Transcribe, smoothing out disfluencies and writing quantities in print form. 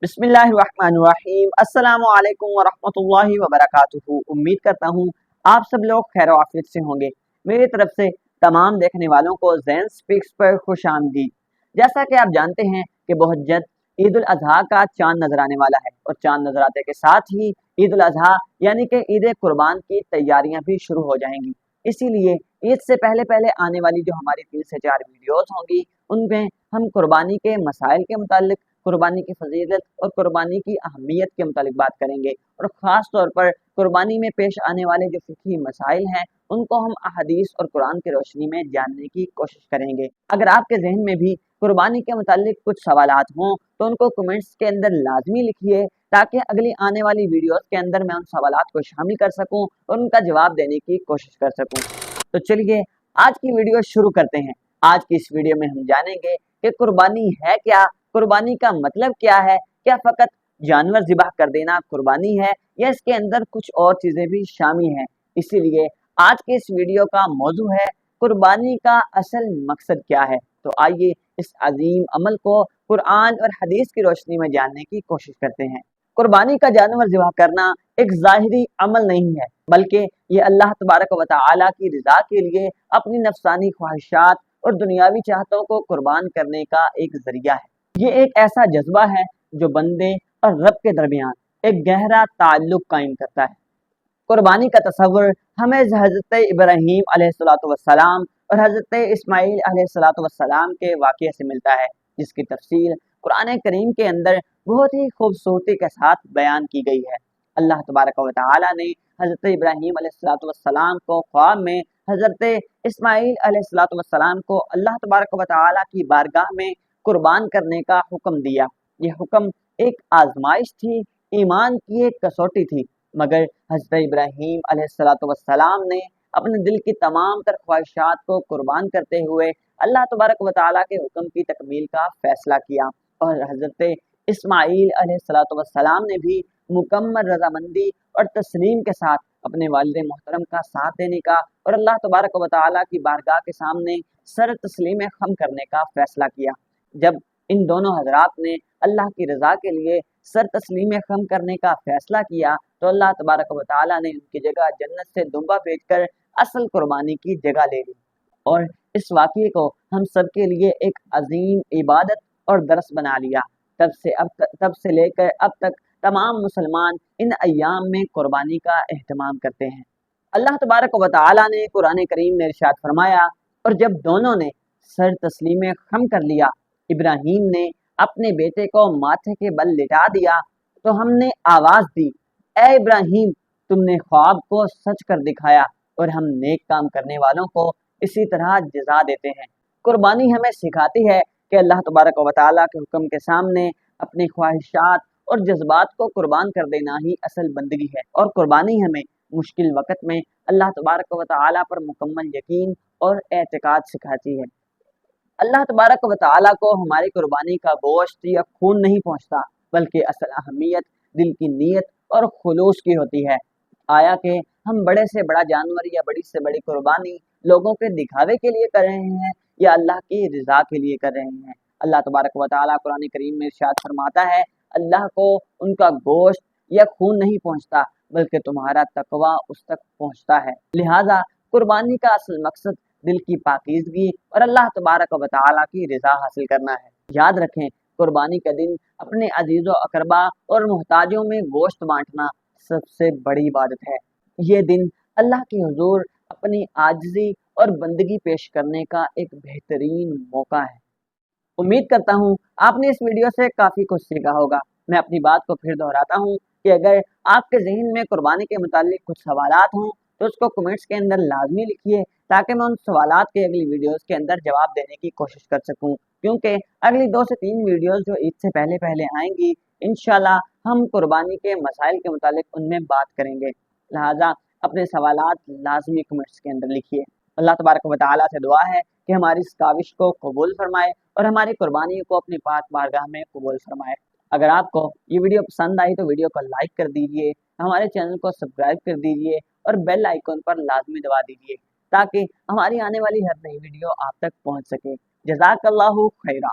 बिस्मिल्लाहिर्रहमानिर्रहीम। अस्सलामु अलैकुम वरहमतुल्लाहि वबरकातुहू। उम्मीद करता हूँ आप सब लोग खैर आफियत से होंगे। मेरी तरफ से तमाम देखने वालों को ज़ैन स्पीक्स पर खुश आमदीद। जैसा कि आप जानते हैं कि बहुत जल्द ईद उल अजहा का चांद नजर आने वाला है, और चांद नजर आते के साथ ही ईद उल अजहा यानी कि ईद कुर्बान की तैयारियां भी शुरू हो जाएंगी। इसीलिए ईद से पहले पहले आने वाली जो हमारी 3 से 4 वीडियोस होंगी, उनमें हम कुर्बानी के मसाइल के मुतालिक, कुर्बानी की फजीलत और कुर्बानी की अहमियत के मुतालिक बात करेंगे, और ख़ास तौर पर कुर्बानी में पेश आने वाले जो फ़िक़ही मसाइल हैं उनको हम अहदीस और कुरान की रोशनी में जानने की कोशिश करेंगे। अगर आपके जहन में भी कुर्बानी के मुतालिक कुछ सवालात हों तो उनको कमेंट्स के अंदर लाजमी लिखिए, ताकि अगली आने वाली वीडियोस के अंदर मैं उन सवालात को शामिल कर सकूं और उनका जवाब देने की कोशिश कर सकूं। तो चलिए आज की वीडियो शुरू करते हैं। आज की इस वीडियो में हम जानेंगे कि कुर्बानी है क्या, कुर्बानी का मतलब क्या है, क्या फ़कत जानवर ज़िबह कर देना कुर्बानी है या इसके अंदर कुछ और चीज़ें भी शामिल हैं। इसीलिए आज के इस वीडियो का मौजू है कुर्बानी का असल मकसद क्या है। तो आइए इस अजीम अमल को कुरान और हदीस की रोशनी में जानने की कोशिश करते हैं। कुर्बानी का जानवर ज़िबह करना एक ज़ाहिरी अमल नहीं है, बल्कि ये अल्लाह तबारक व तआला की रज़ा के लिए अपनी नफ्सानी ख्वाहिशात और दुनियावी चाहतों को कुर्बान करने का एक ज़रिया है। ये एक ऐसा जज्बा है जो बंदे और रब के दरमियान एक गहरा ताल्लुक कायम करता है। कुर्बानी का तस्वुर हमें हज़रत इब्राहीम अलैहिस्सलाम और हज़रत इस्माईल अलैहिस्सलाम के वाक़ये से मिलता है, जिसकी तफसील कुरान करीम के अंदर बहुत ही खूबसूरती के साथ बयान की गई है। अल्लाह तबारक व तआला ने हज़रत इब्राहीम अलैहिस्सलाम को ख्वाब में हज़रत इस्माईल अलैहिस्सलाम को अल्लाह तबारक व तआला की बारगाह में कुर्बान करने का हुक्म दिया। ये हुक्म एक आजमाइश थी, ईमान की एक कसौटी थी, मगर हज़रत इब्राहीम अलैहिस्सलाम ने अपने दिल की तमाम तर ख्वाहिशात को कुर्बान करते हुए अल्लाह तबारक व तआला के हुक्म की तकमील का फैसला किया, और हज़रत इस्माईल अलैहिस्सलाम ने भी मुकम्मल रज़ामंदी और तस्लीम के साथ अपने वालिद मोहतरम का साथ देने का और अल्लाह तबारक व तआला की बारगाह के सामने सर तस्लीम खम करने का फैसला किया। जब इन दोनों हजरात ने अल्लाह की रज़ा के लिए सर तस्लीम खम करने का फैसला किया, तो अल्लाह तबारक व तआला ने उनकी जगह जन्नत से दुम्बा भेजकर असल कुर्बानी की जगह ले ली। और इस वाक़ये को हम सब के लिए एक अजीम इबादत और दर्स बना लिया। तब से लेकर अब तक तमाम मुसलमान इन अय्याम में कुर्बानी का एहतमाम करते हैं। अल्लाह तबारक व तआला ने कुरान करीम में इरशाद फरमाया, और जब दोनों ने सर तस्लीम खम कर लिया, इब्राहीम ने अपने बेटे को माथे के बल लिटा दिया, तो हमने आवाज़ दी, ए इब्राहीम, तुमने ख्वाब को सच कर दिखाया, और हम नेक काम करने वालों को इसी तरह जज़ा देते हैं। कुर्बानी हमें सिखाती है कि अल्लाह तबारक व तआला के हुक्म के सामने अपनी ख्वाहिशात और जज्बात को कुर्बान कर देना ही असल बंदगी है, और कुर्बानी हमें मुश्किल वक़्त में अल्लाह तबारक व तआला पर मुकम्मल यकीन और एतकाद सिखाती है। अल्लाह तबारक व तआला को हमारी कुर्बानी का गोश्त या खून नहीं पहुँचता, बल्कि असल अहमियत दिल की नीयत और खुलूस की होती है। आया कि हम बड़े से बड़ा जानवर या बड़ी से बड़ी कुर्बानी लोगों के दिखावे के लिए कर रहे हैं या अल्लाह की रज़ा के लिए कर रहे हैं। अल्लाह तबारक व तआला कुरान करीम में इरशाद फरमाता है, अल्लाह को उनका गोश्त या खून नहीं पहुँचता, बल्कि तुम्हारा तकवा उस तक पहुँचता है। लिहाजा कुर्बानी का असल मकसद दिल की पाकीज़गी और अल्लाह तबारक व तआला की रज़ा हासिल करना है। याद रखें, कुर्बानी का दिन अपने अजीज़ व अकरबा और मोहताजों में गोश्त बांटना सबसे बड़ी इबादत है। ये दिन अल्लाह के हुजूर अपनी आजिज़ी और बंदगी पेश करने का एक बेहतरीन मौका है। उम्मीद करता हूँ आपने इस वीडियो से काफ़ी कुछ सीखा होगा। मैं अपनी बात को फिर दोहराता हूँ कि अगर आपके ज़हन में कुर्बानी के मुतालिक कुछ सवालात हों तो उसको कमेंट्स के अंदर लाजमी लिखिए, ताकि मैं उन सवालात के अगली वीडियोस के अंदर जवाब देने की कोशिश कर सकूं। क्योंकि अगली 2 से 3 वीडियोस जो ईद से पहले पहले आएंगी, इंशाल्लाह हम कुर्बानी के मसाइल के मुतालिक उनमें बात करेंगे। लिहाजा अपने सवालात लाजमी कमेंट्स के अंदर लिखिए। अल्लाह तबारक व तआला से दुआ है कि हमारी इस काविश को कबूल फरमाए और हमारी कुर्बानी को अपनी पाक बारगाह में कबूल फरमाए। अगर आपको ये वीडियो पसंद आई तो वीडियो को लाइक कर दीजिए, हमारे चैनल को सब्सक्राइब कर दीजिए और बेल आइकन पर लाजमी दबा दीजिए, ताकि हमारी आने वाली हर नई वीडियो आप तक पहुंच सके। जज़ाकल्लाहु खैरा।